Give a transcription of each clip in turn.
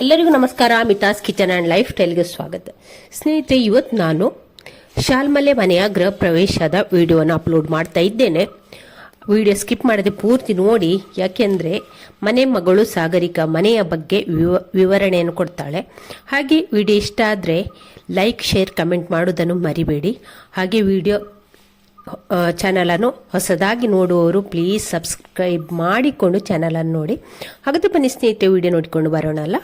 ಎಲ್ಲರಿಗೂ ನಮಸ್ಕಾರ. ಮಿತಾಸ್ kitchen and life ಸ್ಟೈಲ್ಗೆ ಸ್ವಾಗತ. ಸ್ನೇಹಿತರೆ, ಇವತ್ತು ನಾನು ಶಾಲ್ಮಲೆ ಮನೆಯ ಗೃಹ ಪ್ರವೇಶದ ವಿಡಿಯೋನ ಅಪ್ಲೋಡ್ ಮಾಡ್ತಾ ಇದ್ದೇನೆ. ವಿಡಿಯೋ ಸ್ಕಿಪ್ ಮಾಡದೆ ಪೂರ್ತಿ ನೋಡಿ, ಯಾಕೆಂದರೆ ಮನೆ ಮಗಳು ಸಾಗರಿಕಾ ಮನೆಯ ಬಗ್ಗೆ ವಿವರಣೆಯನ್ನು ಕೊಡ್ತಾಳೆ. ಹಾಗೆ ವಿಡಿಯೋ ಇಷ್ಟ ಆದರೆ ಲೈಕ್, ಶೇರ್, ಕಮೆಂಟ್ ಮಾಡೋದನ್ನು ಮರಿಬೇಡಿ. ಹಾಗೆ ವಿಡಿಯೋ ಚಾನಲನ್ನು ಹೊಸದಾಗಿ ನೋಡುವವರು ಪ್ಲೀಸ್ ಸಬ್ಸ್ಕ್ರೈಬ್ ಮಾಡಿಕೊಂಡು ಚಾನಲನ್ನು ನೋಡಿ. ಹಾಗಾದರೆ ಬನ್ನಿ ಸ್ನೇಹಿತರೆ, ವಿಡಿಯೋ ನೋಡಿಕೊಂಡು ಬರೋಣ ಅಲ್ಲ.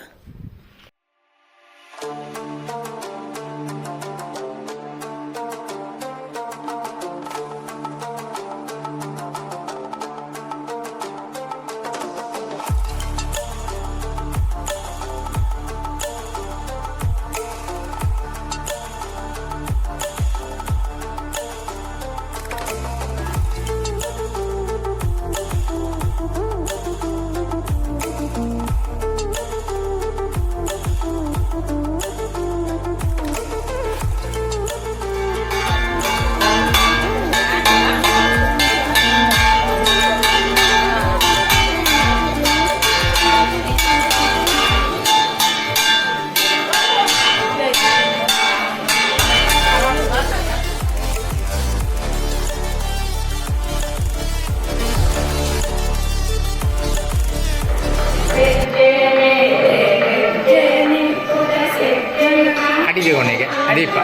ದೀಪ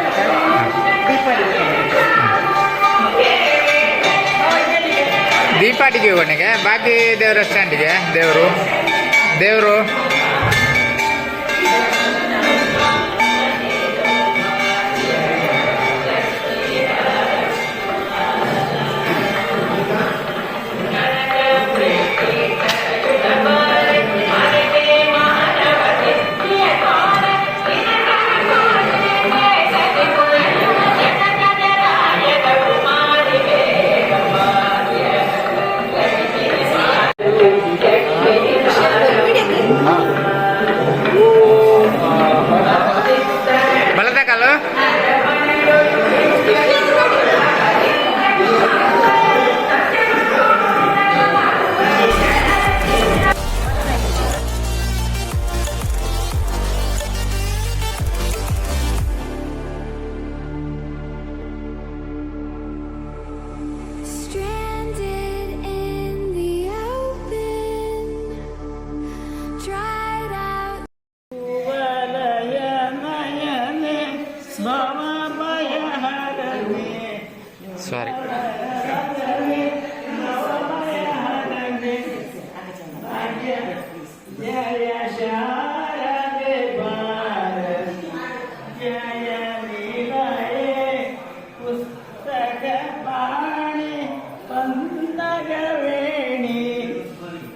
ದೀಪ ಅಡಿಗೆ ಕೊನೆಗೆ, ಬಾಕಿ ದೇವರ ಸ್ಟ್ಯಾಂಡಿಗೆ ದೇವರು ಸಾರಿ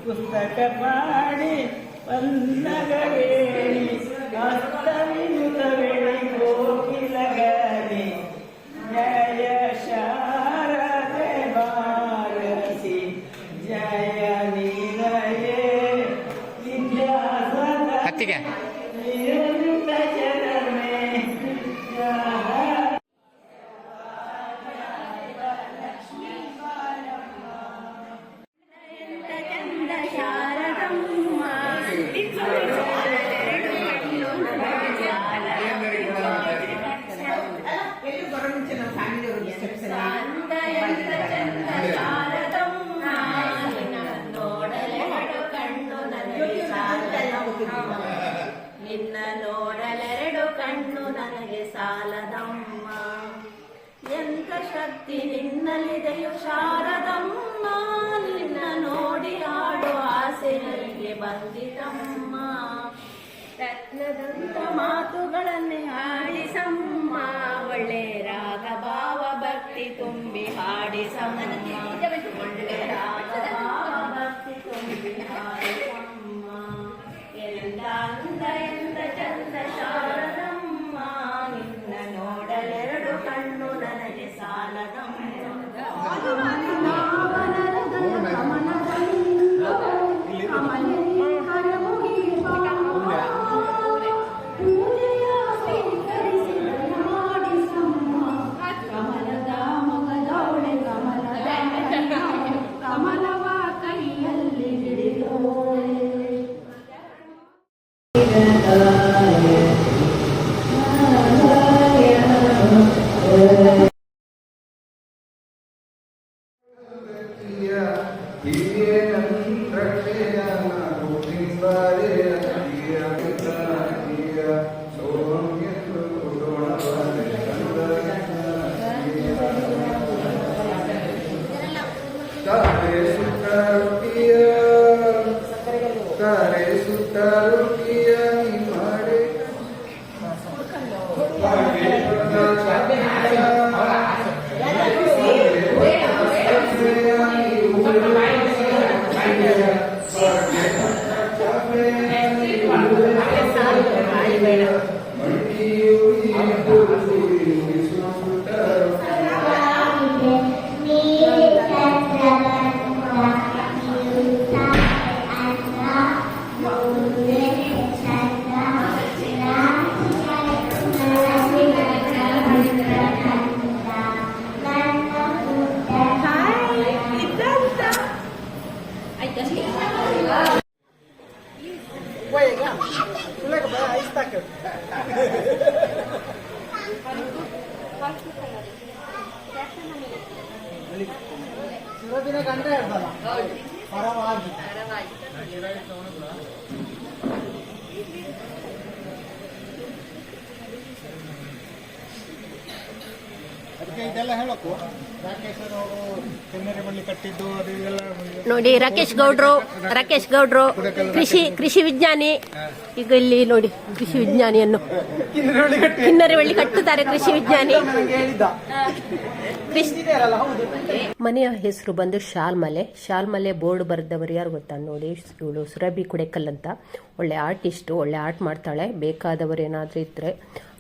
ಪುಸ್ತಕ ಪಾಡಿ ಪಂದಗವೇಣಿ ಹಸ್ತವಿನುತವೇಣಿ ಕೋಕಿಲಗಲಿ ಜಯ ಶಾರದೆ ಭಾರತಿ ಜಯ ನಿಲಯೇ ವಿದ್ಯಾಸದ ಹತ್ತಿಗೆ ನಿನ್ನ ನೋಡಲೆರಡು ಕಣ್ಣು ನನಗೆ ಸಾಲದಮ್ಮ, ಎಂತ ಶಕ್ತಿ ನಿನ್ನಲ್ಲಿದೆಯು ಶಾರದಮ್ಮ, ನಿನ್ನ ನೋಡಿ ಆಡು ಆಸೆ ನನಗೆ ಬಂದಿತಮ್ಮ, ರತ್ನದಂತ ಮಾತುಗಳನ್ನೇ ಹಾಡಿಸಮ್ಮ, ಒಳ್ಳೆ ರಾಗ ಭಾವ ಭಕ್ತಿ ತುಂಬಿ ಹಾಡಿಸಮ್ಮ, ಒಳ್ಳೆ ರಾಗ ಭಾವ ಭಕ್ತಿ ತುಂಬಿ ಹಾಡಿಸಮ್ಮ, ಎಂದ ಅಂದ ಎಂದ ಚಂದ ಶಾರದಮ್ಮ, ನಿನ್ನ ನೋಡಲೆರಡು ಕಣ್ಣು ನನಗೆ ಸಾಲದಮ್ಮ, ಕಮಲದ ಮೊಗದವಳೆ ಕಮಲದ ಕಮಲವ ಕೈಯಲ್ಲಿ ಹಿಡಿದು ಅದಕ್ಕೆ ಇದೆಲ್ಲ ಹೇಳಕ್ಕೂ ರಾಕೇಶ್ ಅವರು ಕೆನ್ನೆರೆ ಬಳ್ಳಿ ಕಟ್ಟಿದ್ದು ಅದು ಇದೆಲ್ಲ ನೋಡಿ ರಾಕೇಶ್ ಗೌಡ್ರು ಕೃಷಿ ವಿಜ್ಞಾನಿ. ಈಗ ಇಲ್ಲಿ ನೋಡಿ ಕೃಷಿ ವಿಜ್ಞಾನಿಯನ್ನು ಕಿನ್ನರೆ ಕಟ್ಟುತ್ತಾರೆ. ಕೃಷಿ ವಿಜ್ಞಾನಿ. ಮನೆಯ ಹೆಸರು ಬಂದು ಶಾಲ್ಮಲೆ ಬೋರ್ಡ್ ಬರೆದವರು ಯಾರು ಗೊತ್ತಾ ನೋಡಿ, ಇವಳು ಸುರಭಿ ಕುಡೆಕಲ್ ಅಂತ. ಒಳ್ಳೆ ಆರ್ಟಿಸ್ಟು, ಒಳ್ಳೆ ಆರ್ಟ್ ಮಾಡ್ತಾಳೆ. ಬೇಕಾದವರು ಏನಾದ್ರೂ ಇದ್ರೆ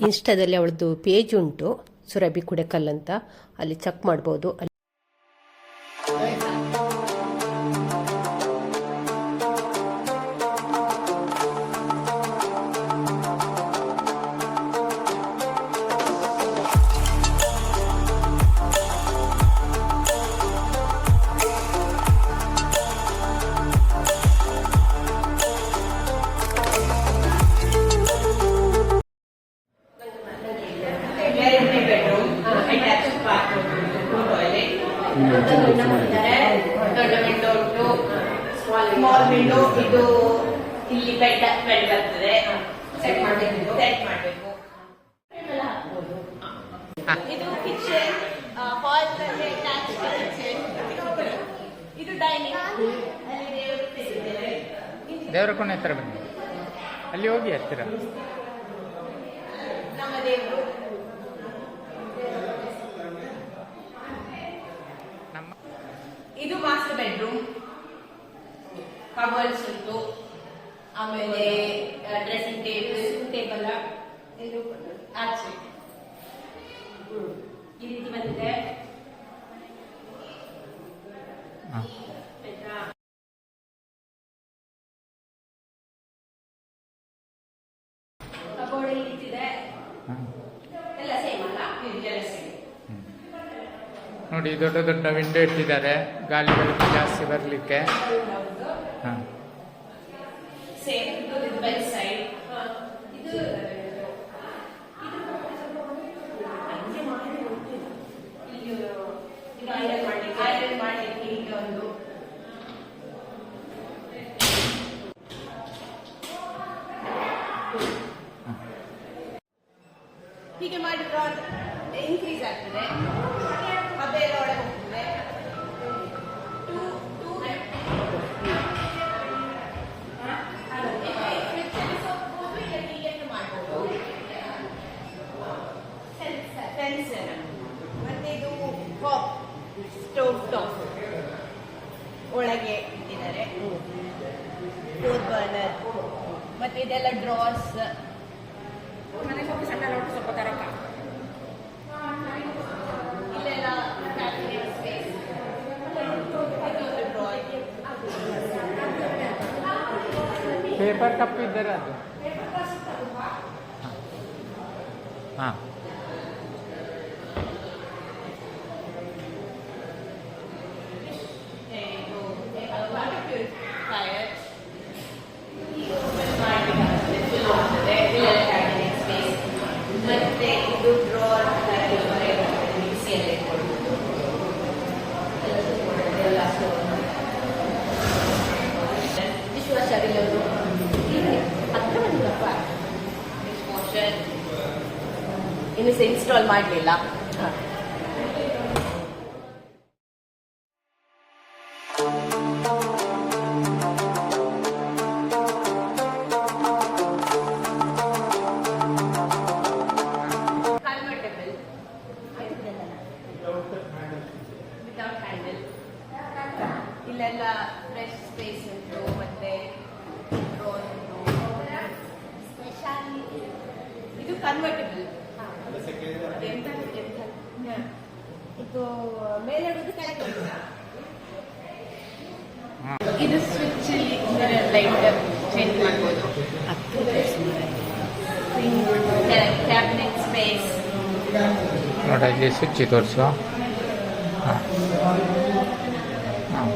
ಇನ್ಸ್ಟಾದಲ್ಲಿ ಅವಳದ್ದು ಪೇಜ್ ಉಂಟು, ಸುರಭಿ ಕುಡೆಕಲ್ ಅಂತ, ಅಲ್ಲಿ ಚೆಕ್ ಮಾಡ್ಬೋದು. ಸ್ಮಾಲ್ ವಿಂಡೋ ಇದು ಇಲ್ಲಿ ಬೆಡ್ ಬರ್ತದೆ. ಸೆಟ್ ಮಾಡಬೇಕು. ಇದು ಕಿಚನ್, ಹಾಲ್ ಇದು ಡೈನಿಂಗ್. ಅಲ್ಲಿ ದೇವರ ಕೋಣೆ ಹತ್ರ ಬನ್ನಿ, ಅಲ್ಲಿ ಹೋಗಿ ಹತ್ತಿರ ನಮ್ಮ ದೇವರು. ಇದು ಮಾಸ್ಟರ್ ಬೆಡ್ರೂಮ್. ಕಬರ್ಡ್ಸ್ ಉಂಟು, ಆಮೇಲೆ ಡ್ರೆಸ್ಸಿಂಗ್ ಟೇಬಲ್ ಇದು ಆಚೆ ಈ ರೀತಿ ಬಂದಿದೆ. ಕಬೋರ್ಡ್ ಈ ರೀತಿ ಇದೆ. ಎಲ್ಲ ಸೇಮ್ ಅಲ್ಲ, ಎಲ್ಲ ಸೇಮ್. ನೋಡಿ, ದೊಡ್ಡ ದೊಡ್ಡ ವಿಂಡೋ ಇಟ್ಟಿದ್ದಾರೆ ಗಾಳಿ ಬೆಳಕು ಜಾಸ್ತಿ ಬರಲಿಕ್ಕೆ. ಸೇಮ್ ಇದು ಬೆಲ್ ಸೈಡ್. ಇದು ಐರನ್ ಮಾಡಲಿಕ್ಕೆ ಹೀಗೆ ಒಂದು ಹೀಗೆ ಮಾಡಿದ್ರೆ ಇನ್ಕ್ರೀಸ್ ಆಗ್ತದೆ. ಬೇರೆ ಒಳಗೆ ಹೋಗ್ತದೆ. ಮತ್ತೆ ಇದು ಸ್ಟೋವ್ ಟಾಪ್ ಒಳಗೆ ಇಟ್ಟಿದ್ದಾರೆ. 4 ಬರ್ನರ್. ಮತ್ತೆ ಇದೆಲ್ಲ ಡ್ರಾಸ್. ಮನೆ ಸ್ವಲ್ಪ ಸಣ್ಣ ಲೋಟ, ಸ್ವಲ್ಪ ತರಕ. ಇಲ್ಲೆಲ್ಲ ಸ್ಪೇಸ್. ಪೇಪರ್ ಕಪ್ ಇದ್ದಾರೆ ಅದು. ಹಾಂ, ಮತ್ತೆ ಇದು ಡ್ರಾರ್ ಮಿಕ್ಸಿಯಲ್ಲಿ ಡಿಶ್ ವಾಷರ್ ಇಲ್ಲವರು ಹತ್ರ ಬಂದಿಲ್ಲಪ್ಪ. ಡಿಶ್ ವಾಷರ್ ಇನ್ನು ಇನ್ಸ್ಟಾಲ್ ಮಾಡಲಿಲ್ಲ. ಕನ್ವರ್ಟಬಲ್. ಇದು ಮೇಲೆ ಇಡುದು ಕೆಳಗೆ ಇಡುದು. ಇದು ಸ್ವಿಚ್ ಲೈಟ್ ಚೇಂಜ್ ಮಾಡ್ಬೋದು. ಕ್ಯಾಬಿನೆಟ್ ಸ್ಪೇಸ್ ನೋಡಿ ಇಲ್ಲಿ ಸ್ವಿಚ್ ತೋರಿಸುವ. ಹಾಂ ಹಾಂ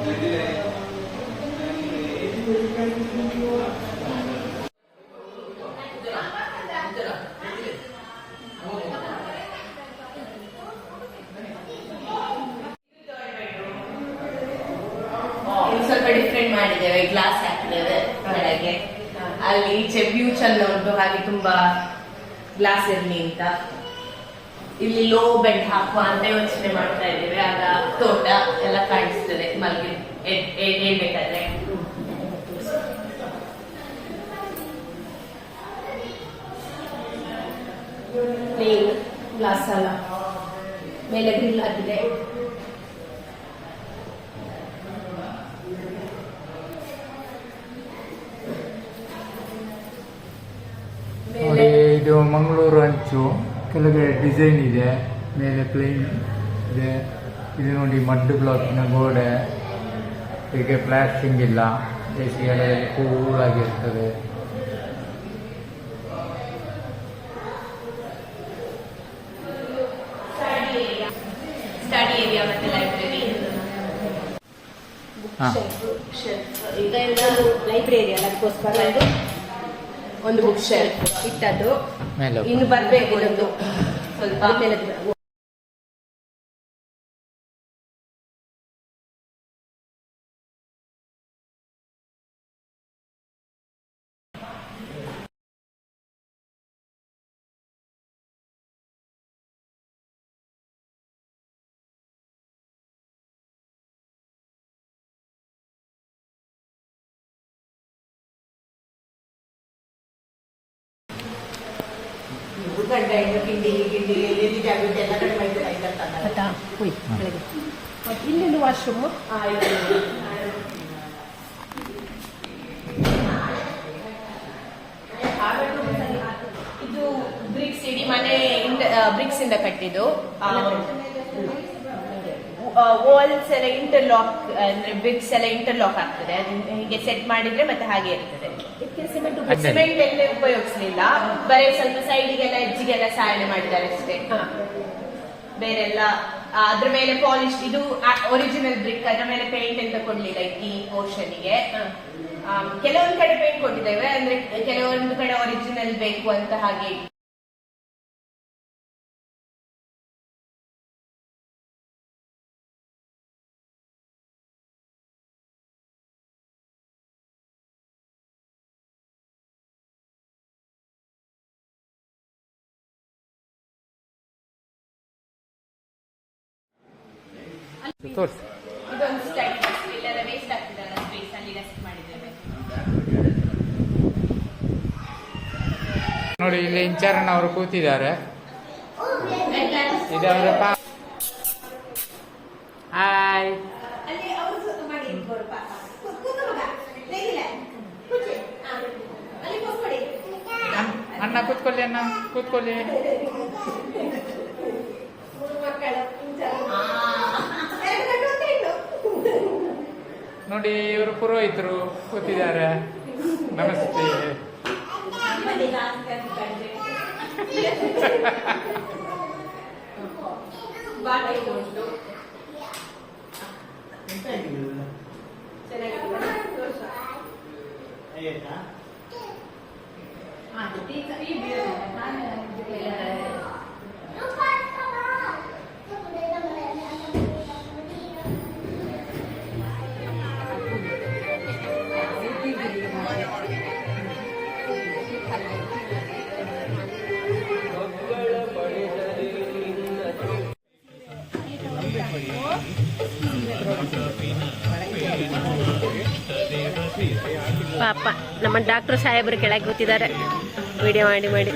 ಸ್ವಲ್ಪ ಡಿಫ್ರೆಂಟ್ ಮಾಡಿದ್ದೇವೆ. ಗ್ಲಾಸ್ ಹಾಕಿದ್ದೇವೆ ಕೆಳಗೆ. ಅಲ್ಲಿ ಈಚೆ ವ್ಯೂ ಚಂದ ಉಂಟು, ಹಾಗೆ ತುಂಬಾ ಗ್ಲಾಸ್ ಇರಲಿ ಅಂತ. ಇಲ್ಲಿ ಲೋ ಬೆಡ್ ಹಾಕುವ ಅಂತ ಯೋಚನೆ ಮಾಡ್ತಾ ಇದ್ದೇವೆ. ಆಗ ತೋಟ ಎಲ್ಲ ಕಾಣಿಸ್ತದೆ ಮಲ್ಗೆ ಹೇಳ್ಬೇಕಾದ್ರೆ. ಪ್ಲೇನ್ ಗ್ಲಾಸ್ ಅಲ್ಲ, ಮೇಲೆ ಗ್ರಿಲ್ ಆಗಿದೆ. ನೋಡಿ ಇದು ಮಂಗಳೂರು ಅಂಚು, ಕೆಳಗಡೆ ಡಿಸೈನ್ ಇದೆ, ಮೇಲೆ ಪ್ಲೇನ್ ಇದೆ. ಇದು ನೋಡಿ ಮಡ್ ಬ್ಲಾಕಿನ ಗೋಡೆ, ಹೀಗೆ ಪ್ಲಾಸ್ಟಿಂಗ್ ಇಲ್ಲ, ಬೇಸಿಗೆಲ್ಲ ಕೂಲಾಗಿರ್ತದೆ. ಸ್ಟಡಿ ಏರಿಯಾ ಮತ್ತೆ ಲೈಬ್ರರಿ. ಈಗ ಲೈಬ್ರರಿ ಅಲ್ಲ, ಅದಕ್ಕೋಸ್ಕರ ಇದು ಒಂದು ಬುಕ್ ಶೆಲ್ಫ್ ಇಟ್ಟದ್ದು. ಮೇಲೆ ಇನ್ನು ಬರ್ಬೇಕು ಒಂದು ಸ್ವಲ್ಪ ಮೇಲೆ. ಗಂಡ ಗಿಂಡಿ ಎಲ್ಲ ಕಡಿಮೆ ಇಲ್ಲೆಲ್ಲ ವಾಶ್ರೂಮ್. ಇದು ಬ್ರಿಕ್ಸ್, ಇಡೀ ಮನೆ ಬ್ರಿಕ್ಸ್ ಇಂದ ಕಟ್ಟಿದ್ದು. ವಾಲ್ಸ್ ಎಲ್ಲ ಇಂಟರ್ಲಾಕ್, ಅಂದ್ರೆ ಬ್ರಿಕ್ಸ್ ಎಲ್ಲ ಇಂಟರ್ಲಾಕ್ ಆಗ್ತದೆ. ಹೀಗೆ ಸೆಟ್ ಮಾಡಿದ್ರೆ ಮತ್ತೆ ಹಾಗೆ ಇರ್ತದೆ. ಸಿಮೆಂಟ್ ಎಲ್ಲ ಉಪಯೋಗಿಸಲಿಲ್ಲ, ಬರೀ ಸ್ವಲ್ಪ ಸೈಡಿಗೆಲ್ಲ ಎಜ್ಜಿಗೆಲ್ಲ ಸಾಯಣೆ ಮಾಡಿದ್ದಾರೆ ಅಷ್ಟೇ. ಬೇರೆಲ್ಲ ಅದ್ರ ಮೇಲೆ ಪಾಲಿಶ್, ಇದು ಒರಿಜಿನಲ್ ಬ್ರಿಕ್, ಅದ್ರ ಮೇಲೆ ಪೇಂಟ್ ಎಂತ ಕೊಡ್ಲಿಲ್ಲ ಈ ಪೋರ್ಷನ್ ಗೆ. ಕೆಲವೊಂದು ಕಡೆ ಪೇಂಟ್ ಕೊಟ್ಟಿದ್ದೇವೆ, ಅಂದ್ರೆ ಕೆಲವೊಂದು ಕಡೆ ಒರಿಜಿನಲ್ ಬೇಕು ಅಂತ ಹಾಗೆ. ತೋರಿಸಿ. ಇದೊಂದು ಸ್ಟಡಿ, ಇಲ್ಲೆಲ್ಲ ವೇಸ್ಟ್ ಆಗ್ತಿದಲ್ಲ ಸ್ಪೇಸ್, ಅಲ್ಲಿ ರೆಸ್ಟ್ ಮಾಡಿದ್ದೇವೆ. ನೋಡಿ ಇಲ್ಲಿ ಇಂಚಾರಣ್ಣ ಅವರು ಕೂತಿದ್ದಾರೆ. ಇದು ಅವರ ಹಾಯ್. ಅಣ್ಣ ಕೂತ್ಕೊಳ್ಳಿ, ಅಣ್ಣ ಕೂತ್ಕೊಳ್ಳಿ. ನೋಡಿ ಇವರು ಪುರೋಹಿತರು ಕೂತಿದ್ದಾರೆ. ನಮಸ್ತೆ. ಪಾಪ ನಮ್ಮ ಡಾಕ್ಟರ್ ಸಾಹೇಬರು ಕೆಳಗೆ ಕೂತಿದ್ದಾರೆ, ವಿಡಿಯೋ ಮಾಡಿ ಮಾಡಿ.